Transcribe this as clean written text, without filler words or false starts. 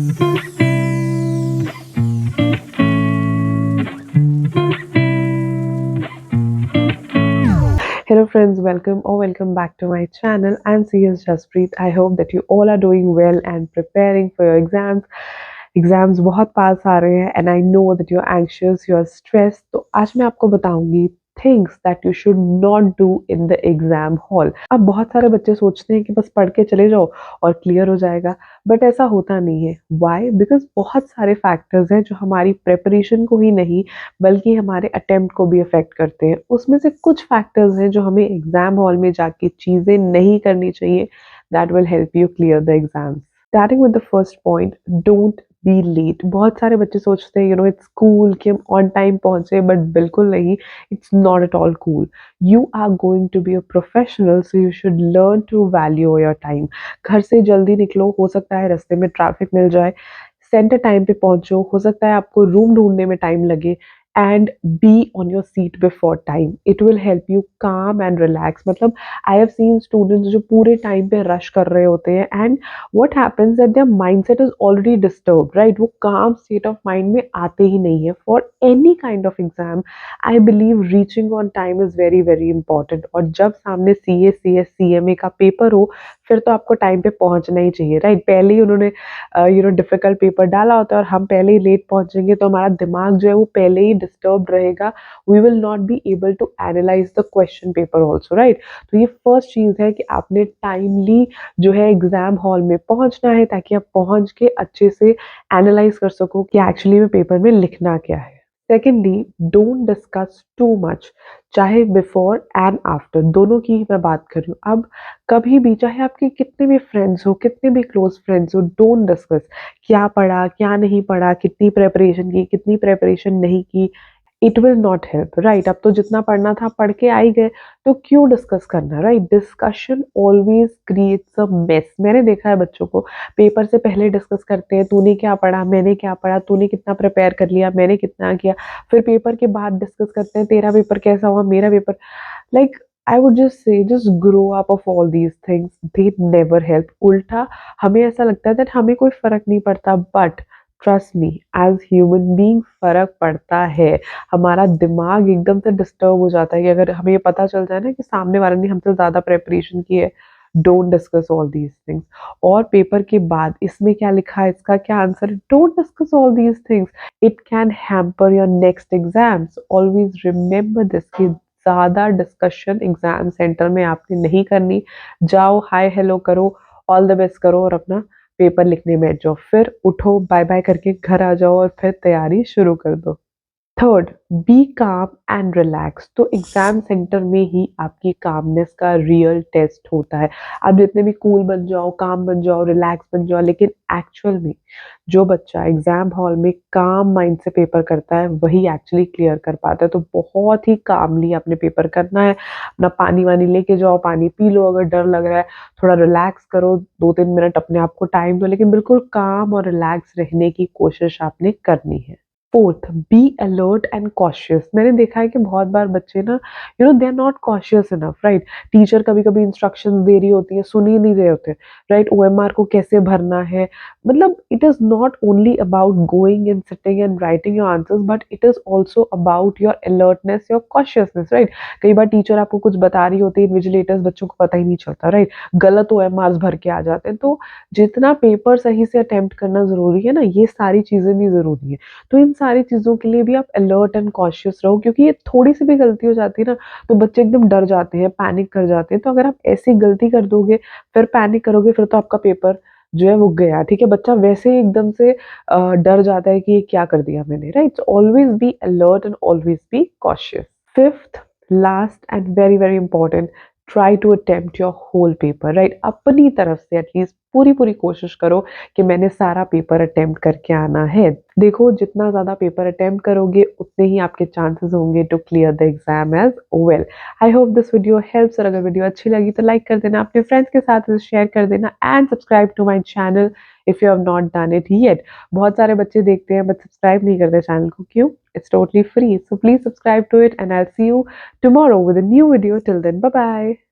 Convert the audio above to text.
Hello friends, welcome back to my channel. I'm CS Jaspreet. I hope that you all are doing well and preparing for your exams. Exams बहुत पास आ रहे हैं and I know that you're anxious, you're stressed. तो आज मैं आपको बताऊंगी things that you should not do in the exam hall. अब बहुत सारे बच्चे सोचते हैं कि बस पढ़ के चले जाओ और क्लियर हो जाएगा, बट ऐसा होता नहीं है. Why? बिकॉज बहुत सारे फैक्टर्स हैं जो हमारी प्रेपरेशन को ही नहीं बल्कि हमारे अटेम्प्ट को भी अफेक्ट करते हैं. उसमें से कुछ फैक्टर्स हैं जो हमें एग्जाम हॉल में जाके चीज़ें नहीं करनी चाहिए. That will help you clear the exams. Starting with the first point, don't be late. बहुत सारे बच्चे सोचते हैं इट्स कूल कि हम ऑन टाइम पहुंचे, बट बिल्कुल नहीं. It's not at all cool. You are going to be a professional, so you should learn to value your time. घर से जल्दी निकलो, हो सकता है रास्ते में ट्रैफिक मिल जाए. सेंटर टाइम पे पहुंचो, हो सकता है आपको रूम ढूंढने में टाइम लगे. And be on your seat before time. It will help you काम एंड रिलैक्स. मतलब आई हैव सीन स्टूडेंट्स जो पूरे टाइम पे रश कर रहे होते हैं and what happens that there mindset is already disturb, right. वो काम स्टेट ऑफ माइंड में आते ही नहीं है. For any kind of exam I believe reaching on time is very very important. और जब सामने CA CS CMA का पेपर हो, फिर तो आपको टाइम पे पहुंचना ही चाहिए, राइट. पहले ही उन्होंने डिफिकल्ट पेपर डाला होता है और हम पहले ही लेट पहुंचेंगे तो हमारा दिमाग जो है वो पहले ही डिस्टर्ब रहेगा. We will not be able to analyse the question paper also, right. तो ये फर्स्ट चीज है कि आपने टाइमली जो है एग्जाम हॉल में पहुंचना है ताकि आप पहुंच के अच्छे से एनालाइज कर सको कि एक्चुअली में पेपर में लिखना क्या है. Secondly, don't discuss too much. चाहे बिफोर एंड आफ्टर दोनों की मैं बात कर रही हूँ. अब कभी भी चाहे आपके कितने भी फ्रेंड्स हो, कितने भी क्लोज फ्रेंड्स हो, डोंट डिस्कस क्या पढ़ा क्या नहीं पढ़ा, कितनी प्रेपरेशन की कितनी प्रेपरेशन नहीं की. It will not help, right. अब तो जितना पढ़ना था पढ़ के आ ही गए, तो क्यों डिस्कस करना, right. Discussion always creates a mess. मैंने देखा है बच्चों को पेपर से पहले डिस्कस करते हैं, तूने क्या पढ़ा, मैंने क्या पढ़ा, तूने कितना प्रिपेयर कर लिया, मैंने कितना किया. फिर पेपर के बाद डिस्कस करते हैं, तेरा पेपर कैसा हुआ, मेरा paper. Like I would just say just grow up of all these things. They never help. उल्टा हमें ऐसा लगता है दैट हमें कोई फर्क नहीं पड़ता, but trust me, as human being फर्क पड़ता है. हमारा दिमाग एकदम से डिस्टर्ब हो जाता है कि अगर हमें ये पता चल जाए ना कि सामने वाले ने हमसे ज्यादा प्रेपरेशन की है. Don't discuss all these things. और पेपर के बाद इसमें क्या लिखा है, इसका क्या आंसर है, don't discuss all these things. It can hamper your next exams. Always remember this कि ज्यादा डिस्कशन एग्जाम सेंटर में आपने नहीं करनी. जाओ, हाय हेलो करो, ऑल द बेस्ट करो और अपना पेपर लिखने बैठ जाओ. फिर उठो, बाय बाय करके घर आ जाओ और फिर तैयारी शुरू कर दो. थर्ड, बी काम एंड रिलैक्स. तो एग्जाम सेंटर में ही आपकी कामनेस का रियल टेस्ट होता है. आप जितने भी कूल बन जाओ, काम बन जाओ, रिलैक्स बन जाओ, लेकिन एक्चुअल में जो बच्चा एग्जाम हॉल में काम माइंड से पेपर करता है वही एक्चुअली क्लियर कर पाता है. तो बहुत ही कामली आपने पेपर करना है. अपना पानी वानी लेके जाओ, पानी पी लो, अगर डर लग रहा है थोड़ा रिलैक्स करो, 2-3 मिनट अपने आप को टाइम दो, लेकिन बिल्कुल काम और रिलैक्स रहने की कोशिश आपने करनी है. Fourth, be alert and cautious. मैंने देखा है कि बहुत बार बच्चे ना they are not cautious enough, right. Teacher कभी कभी इंस्ट्रक्शंस दे रही होती है, सुन ही नहीं रहे होते, राइट. OMR को कैसे भरना है. मतलब it is not only about going and sitting and writing your answers, but it is also about your alertness, your consciousness, right. कई बार टीचर आपको कुछ बता रही होती है, इन्विजिलेटर्स, बच्चों को पता ही नहीं चलता, राइट. गलत OMRs भर के आ जाते हैं. तो जितना पेपर सही से अटेम्प्ट करना जरूरी है ना, ये सारी चीजें भी जरूरी है. तो इन सारी चीज़ों के लिए भी आप अलर्ट एंड कॉशियस रहो, क्योंकि ये थोड़ी सी भी गलती हो जाती है ना तो बच्चे एकदम डर जाते हैं, पैनिक कर जाते हैं. तो अगर आप ऐसी गलती कर दोगे, फिर पैनिक करोगे, फिर तो आपका पेपर जो है वो गया, ठीक है. बच्चा वैसे ही एकदम से डर जाता है कि ये क्या कर दिया मैंने, right. Always be alert and always be cautious. Fifth, last and very very important, try to attempt your whole paper, right. अपनी तरफ से एटलीस्ट पूरी पूरी कोशिश करो कि मैंने सारा पेपर अटेम्प्ट करके आना है. देखो, जितना ज़्यादा पेपर अटेम्प्ट करोगे उतने ही आपके चांसेस होंगे to clear the exam as well. I hope this video helps. और अगर वीडियो अच्छी लगी तो लाइक कर देना, अपने फ्रेंड्स के साथ इसे शेयर कर देना and subscribe to my channel if you have not done it yet. बहुत सारे बच्चे देखते हैं बट सब्सक्राइब नहीं करते चैनल को. क्यों? It's totally free. So please subscribe to it and I'll see you tomorrow with a new video. Till then, bye bye.